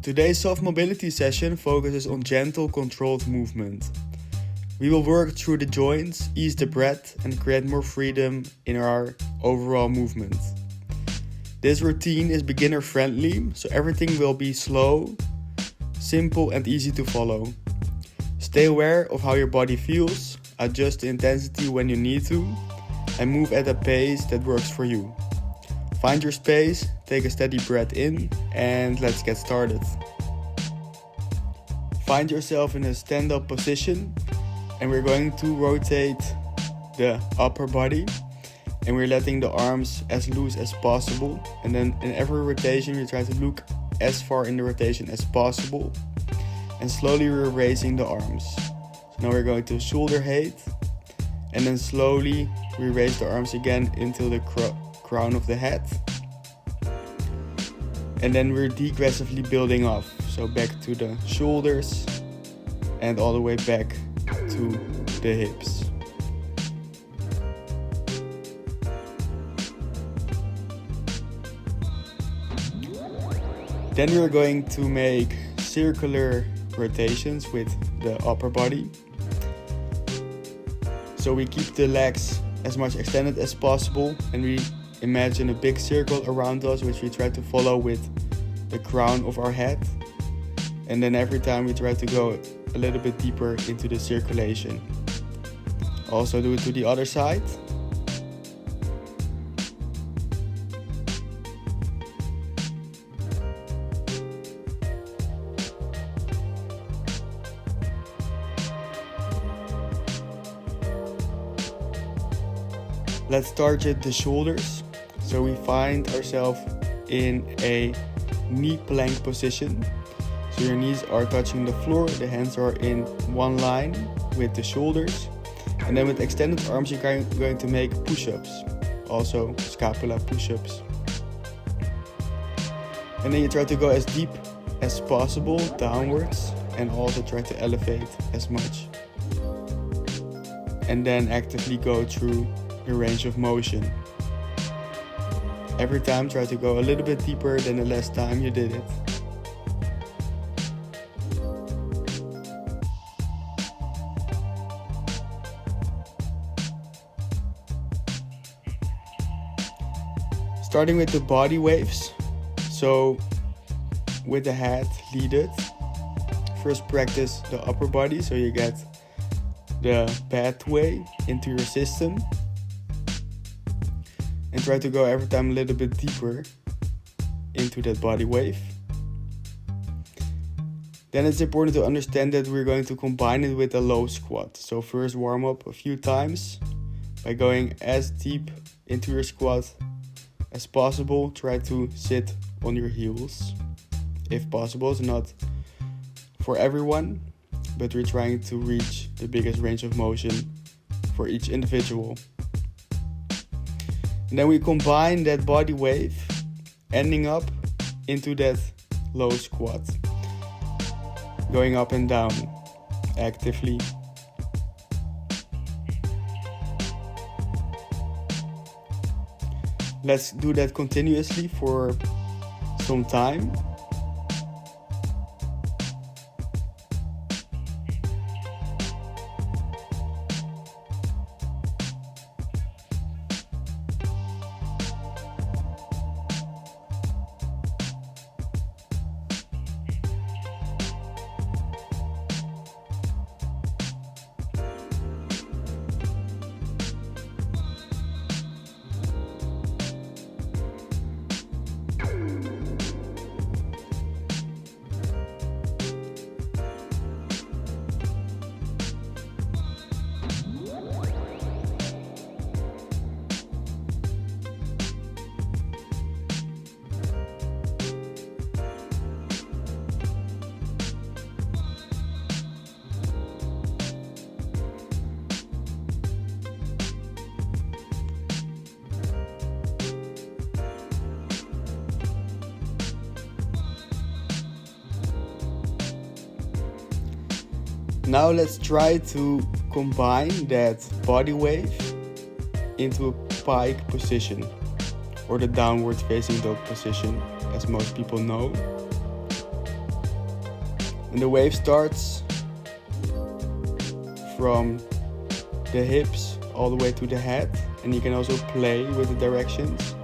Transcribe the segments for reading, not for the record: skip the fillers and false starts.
Today's soft mobility session focuses on gentle, controlled movement. We will work through the joints, ease the breath, and create more freedom in our overall movement. This routine is beginner friendly, so everything will be slow, simple, and easy to follow. Stay aware of how your body feels, adjust the intensity when you need to, and move at a pace that works for you. Find your space, take a steady breath in, and let's get started. Find yourself in a stand-up position, and we're going to rotate the upper body, and we're letting the arms as loose as possible. And then in every rotation, we try to look as far in the rotation as possible, and slowly we're raising the arms. So now we're going to shoulder height, and then slowly we raise the arms again into the crown of the head, and then we're degressively building off, so back to the shoulders and all the way back to the hips. Then we're going to make circular rotations with the upper body, so we keep the legs as much extended as possible, and we imagine a big circle around us, which we try to follow with the crown of our head. And then every time we try to go a little bit deeper into the circulation. Also do it to the other side. Let's target the shoulders. So we find ourselves in a knee plank position. So your knees are touching the floor, the hands are in one line with the shoulders. And then with extended arms, you're going to make push-ups, also scapula push-ups. And then you try to go as deep as possible downwards, and also try to elevate as much. And then actively go through your range of motion. Every time try to go a little bit deeper than the last time you did it. Starting with the body waves. So with the head, lead it. First practice the upper body, so you get the pathway into your system. And try to go every time a little bit deeper into that body wave. Then it's important to understand that we're going to combine it with a low squat. So first warm up a few times by going as deep into your squat as possible. Try to sit on your heels if possible. It's not for everyone, but we're trying to reach the biggest range of motion for each individual. And then we combine that body wave, ending up into that low squat, going up and down actively. Let's do that continuously for some time. Now let's try to combine that body wave into a pike position, or the downward facing dog position, as most people know. And the wave starts from the hips all the way to the head, and you can also play with the directions.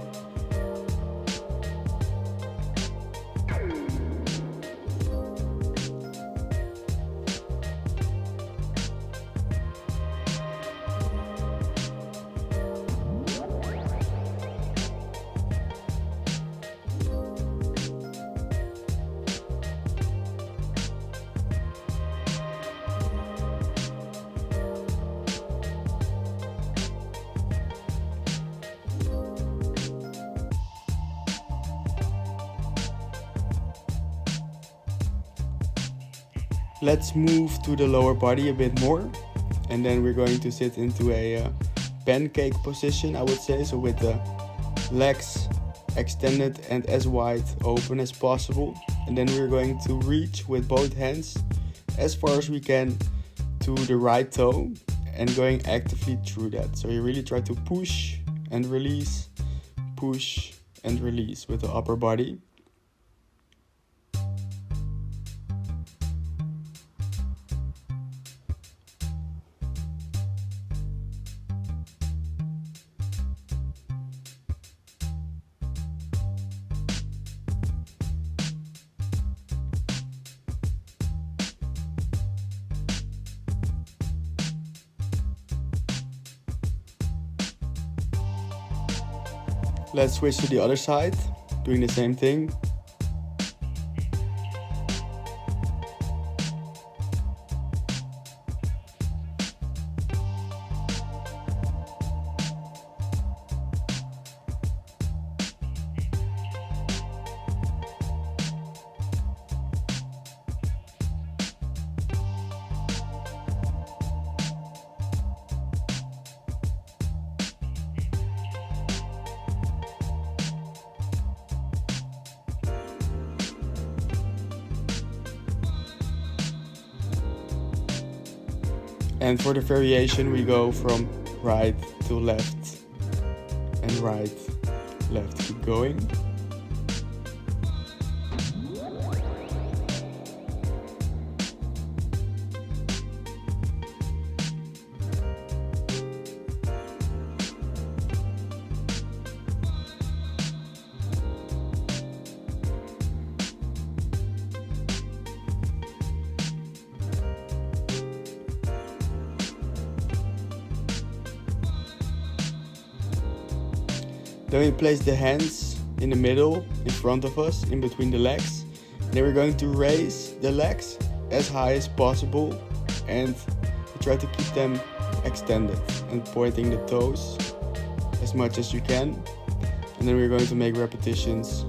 Let's move to the lower body a bit more, and then we're going to sit into a pancake position, I would say, so with the legs extended and as wide open as possible. And then we're going to reach with both hands as far as we can to the right toe and going actively through that. So you really try to push and release with the upper body. Let's switch to the other side, doing the same thing. And for the variation, we go from right to left and right, left. Keep going. Then we place the hands in the middle, in front of us, in between the legs. And then we're going to raise the legs as high as possible, and we try to keep them extended and pointing the toes as much as you can. And then we're going to make repetitions.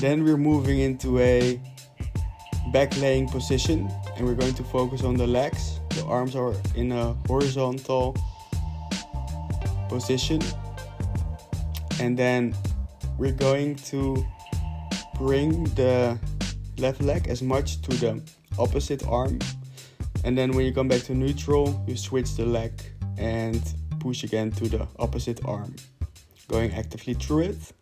Then we're moving into a back laying position, and we're going to focus on the legs. The arms are in a horizontal position, and then we're going to bring the left leg as much to the opposite arm, and then when you come back to neutral, you switch the leg and push again to the opposite arm, going actively through it.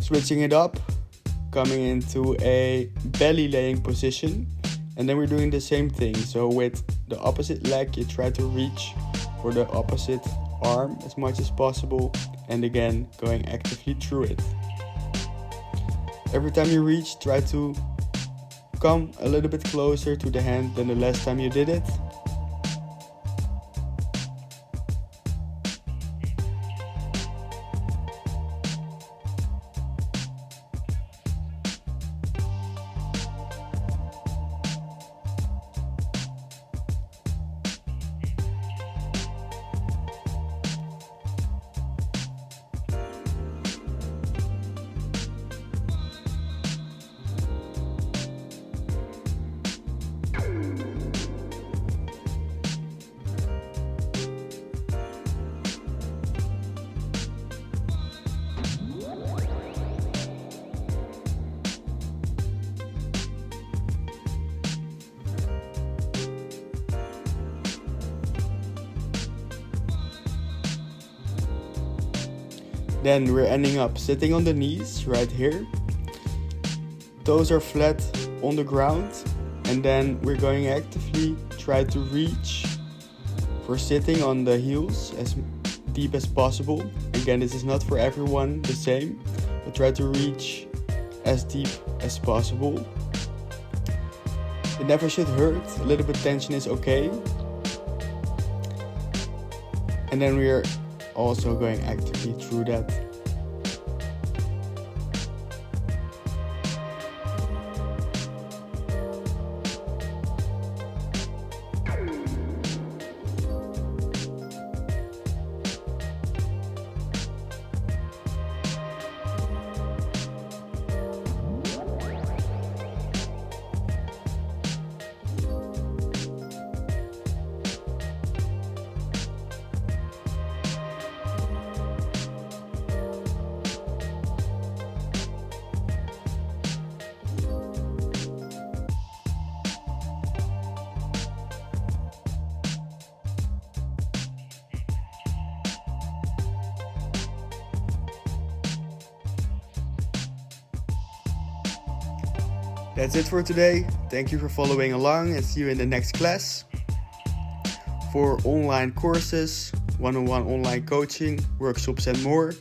Switching it up, coming into a belly laying position, and then we're doing the same thing. So with the opposite leg, you try to reach for the opposite arm as much as possible, and again going actively through it. Every time you reach, try to come a little bit closer to the hand than the last time you did it. Then we're ending up sitting on the knees right here. Toes are flat on the ground, and then we're going to actively try to reach for sitting on the heels as deep as possible. Again, this is not for everyone the same, but try to reach as deep as possible. It never should hurt, a little bit tension is okay. And then we are also going actively through that. That's it for today. Thank you for following along and see you in the next class. For online courses, one-on-one online coaching, workshops and more,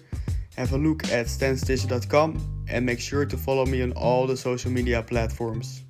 have a look at stanstitch.com and make sure to follow me on all the social media platforms.